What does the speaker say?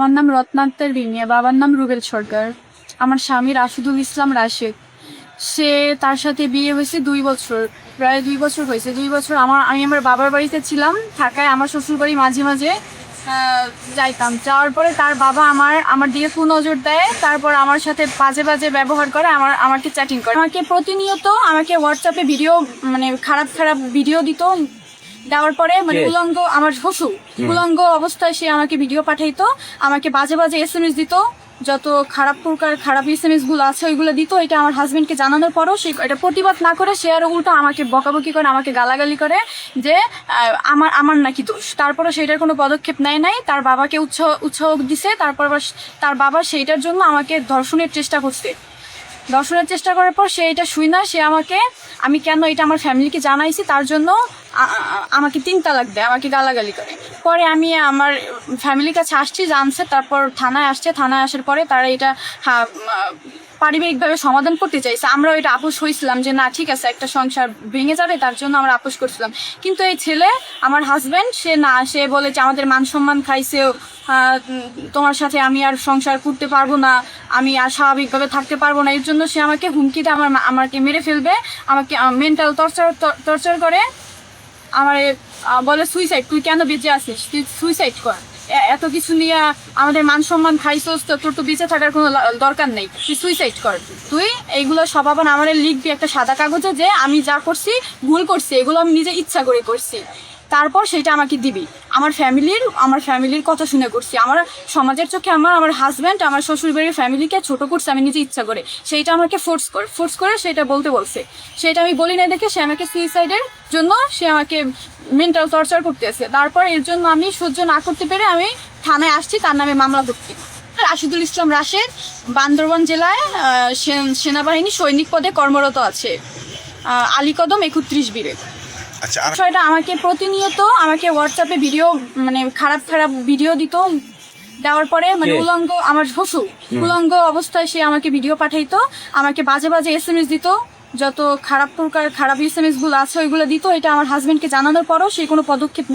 আমার নাম রত্নাক্তার বিনিয়া, বাবার নাম রুবেল সরকার। আমার স্বামী রাশিদুল ইসলাম রাশেদ। সে তার সাথে বিয়ে হয়েছে 2 বছর, প্রায় 2 বছর হয়েছে। 2 বছর আমি আমার বাবার বাড়িতে ছিলাম ঢাকায়। আমার শ্বশুর বাড়ি মাঝে মাঝে যাইতাম। যাওয়ার পরে তার বাবা আমার দিকে কুনজর দেয়, তারপর আমার সাথে বাজে বাজে ব্যবহার করে, আমাকে চ্যাটিং করে, আমাকে প্রতিনিয়ত আমাকে হোয়াটসঅ্যাপে ভিডিও, মানে খারাপ খারাপ ভিডিও দিত। দেওয়ার পরে মানে উলঙ্গ, আমার শ্বশুর উলঙ্গ অবস্থায় সে আমাকে ভিডিও পাঠাইতো, আমাকে বাজে বাজে SMS দিত, যত খারাপ প্রকার খারাপ SMS গুলো আছে ওইগুলো দিত। এটা আমার হাজবেন্ডকে জানানোর পরও সে এটা প্রতিবাদ না করে সে আরো উল্টো আমাকে বকাবকি করে, আমাকে গালাগালি করে যে আমার নাকি দোষ। তারপরে সেটার কোনো পদক্ষেপ নেয় নাই, তার বাবাকে উৎসাহ দিছে। তারপর তার বাবা সেইটার জন্য আমাকে ধর্ষণের চেষ্টা করছে। দর্শনের চেষ্টা করার পর সে এটা শুই না, সে আমাকে, আমি কেন এটা আমার ফ্যামিলিকে জানাইছি তার জন্য আমাকে 3 তালাক দেয়, আমাকে গালাগালি করে। পরে আমি আমার ফ্যামিলির কাছে আসছি, জানছে, তারপর থানায় আসছে। থানায় আসার পরে তারা এটা পারিবারিকভাবে সমাধান করতে চাইছে। আমরাও এটা আপোষ হয়েছিলাম যে না ঠিক আছে, একটা সংসার ভেঙে যাবে, তার জন্য আমরা আপোষ করছিলাম। কিন্তু এই ছেলে, আমার হাজব্যান্ড, সে বলে যে আমাদের মান সম্মান খাইছে, তোমার সাথে আমি আর সংসার করতে পারবো না, আমি আর স্বাভাবিকভাবে থাকতে পারবো না। এর জন্য সে আমাকে হুমকি দেয়, আমাকে মেরে ফেলবে, আমাকে মেন্টাল টর্চার করে। আমার বলে সুইসাইড, তুই কেন বেঁচে আছিস, তুই সুইসাইড কর, এত কিছু নিয়ে আমাদের মান সম্মান খাইছোস, তো তোর তো বেঁচে থাকার কোনো দরকার নেই, তুই সুইসাইড কর। তুই এইগুলো সব আবার আমার লিখবি একটা সাদা কাগজে যে আমি যা করছি ভুল করছি, এগুলো আমি নিজে ইচ্ছা করে করছি, তারপর সেটা আমাকে দিবি। আমার ফ্যামিলির কথা শুনে করছি, আমার সমাজের চোখে আমার হাজব্যান্ড আমার শ্বশুর বাড়ির ফ্যামিলিকে ছোট করছে, আমি নিজে ইচ্ছা করে। সেইটা আমাকে ফোর্স করে সেটা বলতে বলছে। সেটা আমি বলি না দেখে সে আমাকে সুইসাইডের জন্য সে আমাকে মেন্টাল টর্চার করতেছে। তারপর এর জন্য আমি সহ্য না করতে পেরে আমি থানায় আসছি, তার নামে মামলা করছি। রাশিদুল ইসলাম রাশেদ বান্দরবান জেলায় সেনাবাহিনী সৈনিক পদে কর্মরত আছে, আলীকদম 31 বিরে। বিষয়টা আমাকে প্রতিনিয়ত আমাকে হোয়াটসঅ্যাপে ভিডিও, মানে খারাপ খারাপ ভিডিও দিত। দেওয়ার পরে মানে উলঙ্গ, আমার শ্বশুর উলঙ্গ অবস্থায় সে আমাকে ভিডিও পাঠাইতো, আমাকে বাজে বাজে SMS দিত, যত খারাপ প্রকার খারাপ SMS গুলো আছে ওইগুলো দিত। এটা আমার হাজবেন্ডকে জানানোর পরও সে কোনো পদক্ষেপ